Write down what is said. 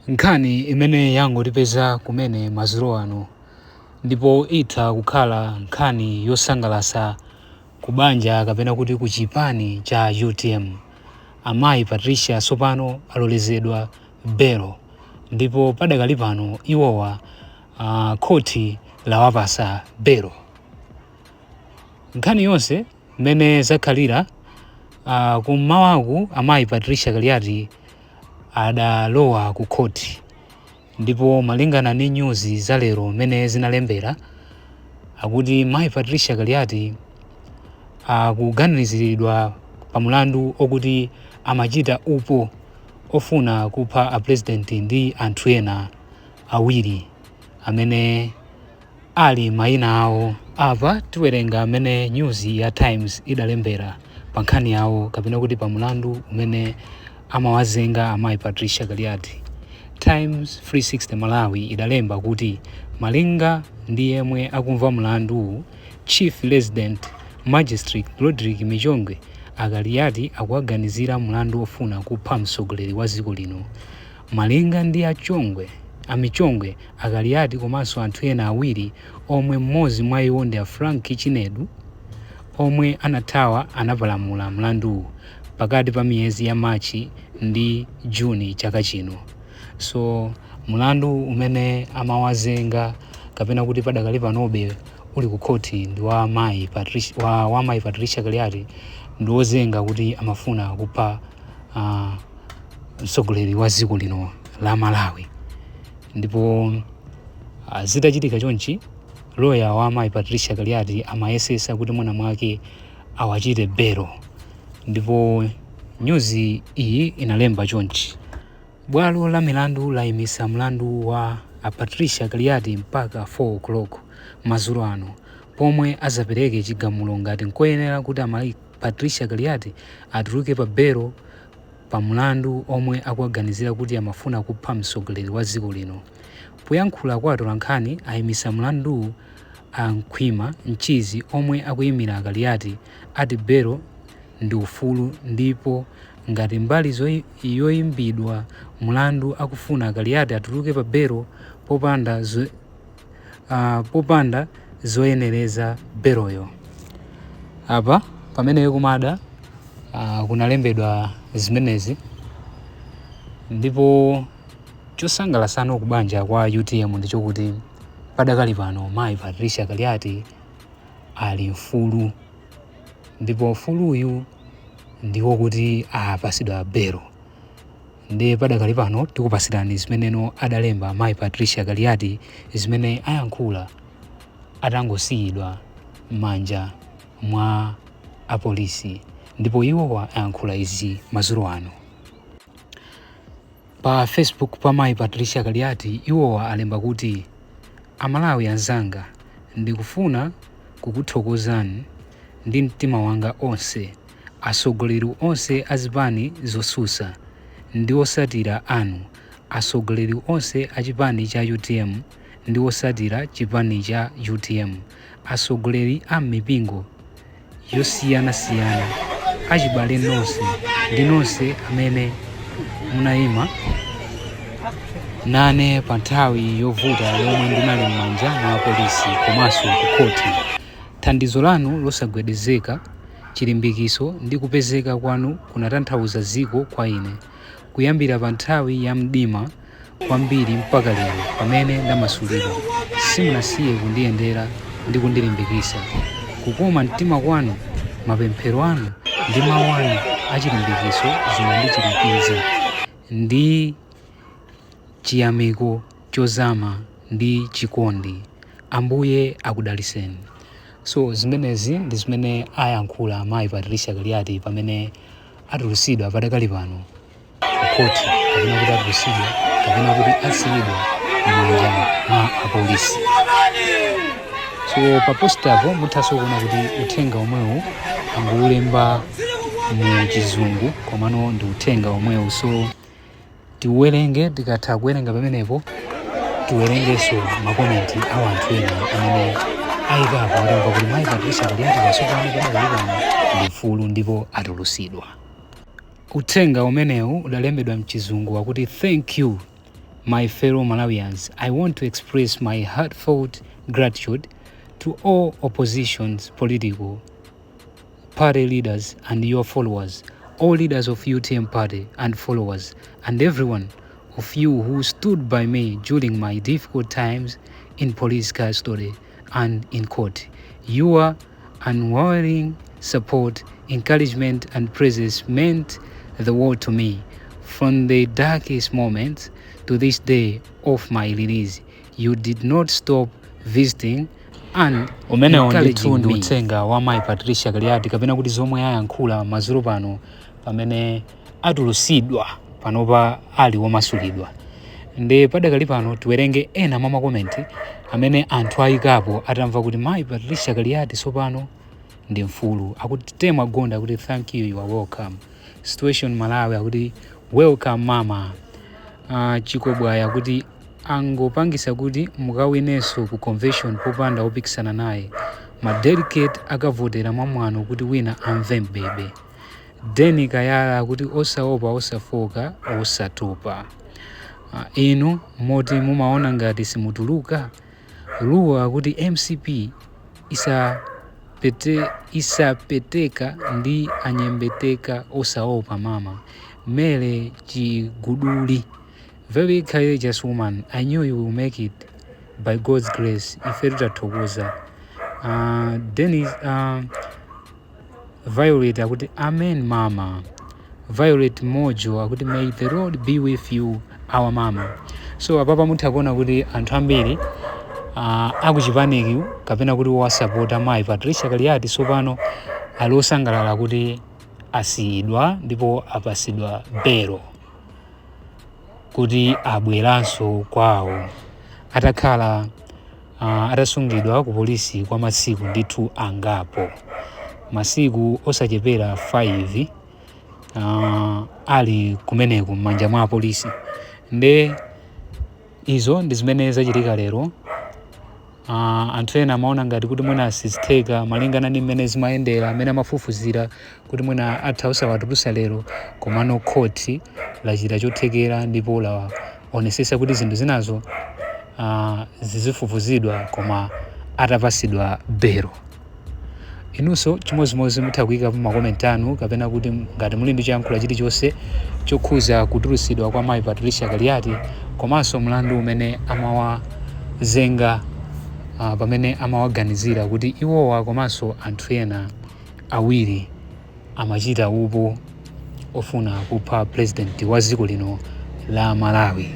Nkhani imene yangotipeza kumene madzulo ano ndipo itha kukhala nkhani yosangalatsa kubanja kapena kuti ku chipani cha UTM. Amayi Patricia tsopano alolezedwa belo ndipo padakali pano iwowa khoti lawapasa belo. Nkhani yonse imene zakhalira kummawaku amayi Patricia Kaliati adalowa ku khoti ndipo malingana ndi news za lero mene zinalembera akuti mayi Patricia Kaliati akuganiziridwa pamulandu okuti amachita upo ofuna kupha a president ndi anthu ena awiri amene ali mayina awo. Apa tiwerenga amene news ya Times idalembera pa nkhani yawo kapena kuti pamulandu umene amawazenga amayi Patricia Kaliati. Times 360 Malawi idalemba kuti malinga ndi yemwe akumva mlandu Chief Resident Magistrate Rodrick Michongwe Kaliati akuwaganizira mlandu ofuna kupha mtsogoleri wa dziko lino. Malinga ndi Michongwe Kaliati komanso anthu ena awiri omwe mmodzi mwa iwo ndi Frank Chinedu omwe anathawa anapalamula mlandu pakati pa miyezi ya Machi ndi Juni chaka chino. So mlandu umene amawazenga kapena kuti padakali panobe uli ku khoti ndi wa mayi Patricia Kaliati ndi wozenga kuti amafuna kupha mtsogoleri wa dziko lino la Malawi. Ndipo zitachitika chonchi lawyer wa mayi Patricia Kaliati amayesesa kuti mwana mwake awachite belo. Ndipo news iyi inalemba chonchi: bwalo la milandu layimisa mlandu wa Patricia Kaliati mpaka 4 o'clock madzulo ano, pomwe azapereke chigamulo ngati nkoyenera kuti amayi Patricia Kaliati atuluke pa belo pa mlandu omwe akuwaganizira kuti amafuna kupha mtsogoleri wa dziko lino. Poyankhula kwa atolankhani ayimisa mlandu Nkhwima Mchizi omwe akuyimira Kaliati ati belo ndi ufulu, ndipo ngati mbali yoyimbidwa mlandu akufuna Kaliati atuluke pa belo popanda zoyenereza beloyo. Apa pamene kumada kunalembedwa zimenezi, ndipo chosangalatsa kubanja kwa UTM ndichokuti padakali pano mayi Patricia Kaliati ali mfulu, ndipo ufuluyu ndiwo kuti apasidwa belo. Ndi padakali pano tikupasirani zimeneno adalemba mayi Patricia Kaliati zimene ayankhula atangosiyidwa m'manja mwa apolisi, ndipo iwo ayankhula izi madzulo ano. Pa Facebook pa mayi Patricia Kaliati iwo alemba kuti Amalawi anzanga, ndikufuna kukuthokozani ndi mtima wanga onse, atsogoleri onse azipani zosusa ndi osatira anu, atsogoleri onse achipani cha UTM ndi osatira chipani cha UTM, atsogoleri a mipingo yosiyanasiyana, achibale nonse ndi nonse amene munayima nane pa nthawi yovuta yomwe ndinali m'manja mwa apolisi komanso ku khoti. Thandizo lanu losagwedezeka, chilimbikitso ndi kupezeka kwanu kunatanthauza dziko kwa ine, kuyambira pa nthawi ya mdima kwambiri mpaka lero pamene ndamasulidwa. Simunasiye kundiyendera ndi kundilimbikitsa. Kukoma mtima kwanu, mapemphero anu ndi mawu anu achilimbikitso zinandichirikiza ndi chiyamiko chozama ndi chikondi. Ambuye akudaliseni. So zimenezi ndi zimene ayankhula mayi Patricia Kaliati pamene atulusidwa padakali pano ku khoti, kapena kuti atulusidwa kapena kuti asiyidwa m'manja mwa apolisi. So pa postapo muthanso kuona kuti uthenga omwewu anguulemba mu chizungu komano ndi uthenga omwewu. So tiuwerenge, tikatha kuwerenga pamenepo tiwerengenso makomenti a anthu ena amene ayikapo alemba kuti mayi Patricia Kaliati patsopano padakali pano ndi mfulu ndipo atulusidwa. Uthenga umenewu udalembedwa mchizungu wakuti thank you my fellow Malawians, I want to express my heartfelt gratitude to all opposition's political party leaders and your followers, all leaders of UTM party and followers, and everyone of you who stood by me during my difficult times in police custody and in court. Your unwavering support, encouragement, and presence meant the world to me. From the darkest moments to this day of my release, you did not stop visiting and encouraging me. Utsenga wa mai Patricia Kaliati kapena kuti zomwe Wayankhula madzulo pano pamene atulusidwa panopa ali womasulidwa. Nde padakali pano tiwerenge ena mwa makomenti amene anthu ayikapo atamva kuti mai Patricia Kaliati sopano ndi mfulu. Akuti Temwa Gonda akuti thank you, you are welcome. Situation Malawi akuti welcome mama. Chikobwaya akuti angopangisa kuti mukawinenso ku convention popanda opikisana naye. Madelicate akavotera mwamwano kuti wina amve mbebe. Deni Kayala akuti osaopa osafoka osatopa. Inu moti mumaona ngati simutuluka. Luwa akuti MCP isapeteka ndi anyembeteka osaopa mama. Mele Chiguduli, very courageous woman. I knew you will make it by God's grace. Iferuta Togoza. Dennis Violet akuti amen mama. Violet Mojo akuti may the Lord be with you our mama. So apapa mutakuona kuti anthu ambiri akuchipaniki kapena kuti wasapota mai Patricia Kaliati sopano alosangalala kuti asiyidwa ndipo apasidwa belo kuti abweranso kwawo atakhala atasungidwa ku polisi kwa masiku ndithu angapo, masiku osachepera 5 ali kumeneku m'manja mwa polisi. Nde izo ndi zimene zachitika lero. Anthu ena amaona ngati kuti mwina asizitheka malingana ndi mmene zimayendera amene amafufuzira kuti mwina atha osawatulusa lero, komano khoti lachita chothekera ndipo laonesesa kuti zinthu zinazo zizifufuzidwa koma atapasidwa belo. Inunso chimozimozi mutha kuyika pa makomenti anu kapena kuti ngati muli ndi choyankhula chilichonse chokhuza kutulusidwa kwa mai Patricia Kaliati komanso mlandu umene amawazenga pamene amawaganizira kuti iwowa komanso anthu ena awiri amachita upo ofuna kupha president wa dziko lino la Malawi.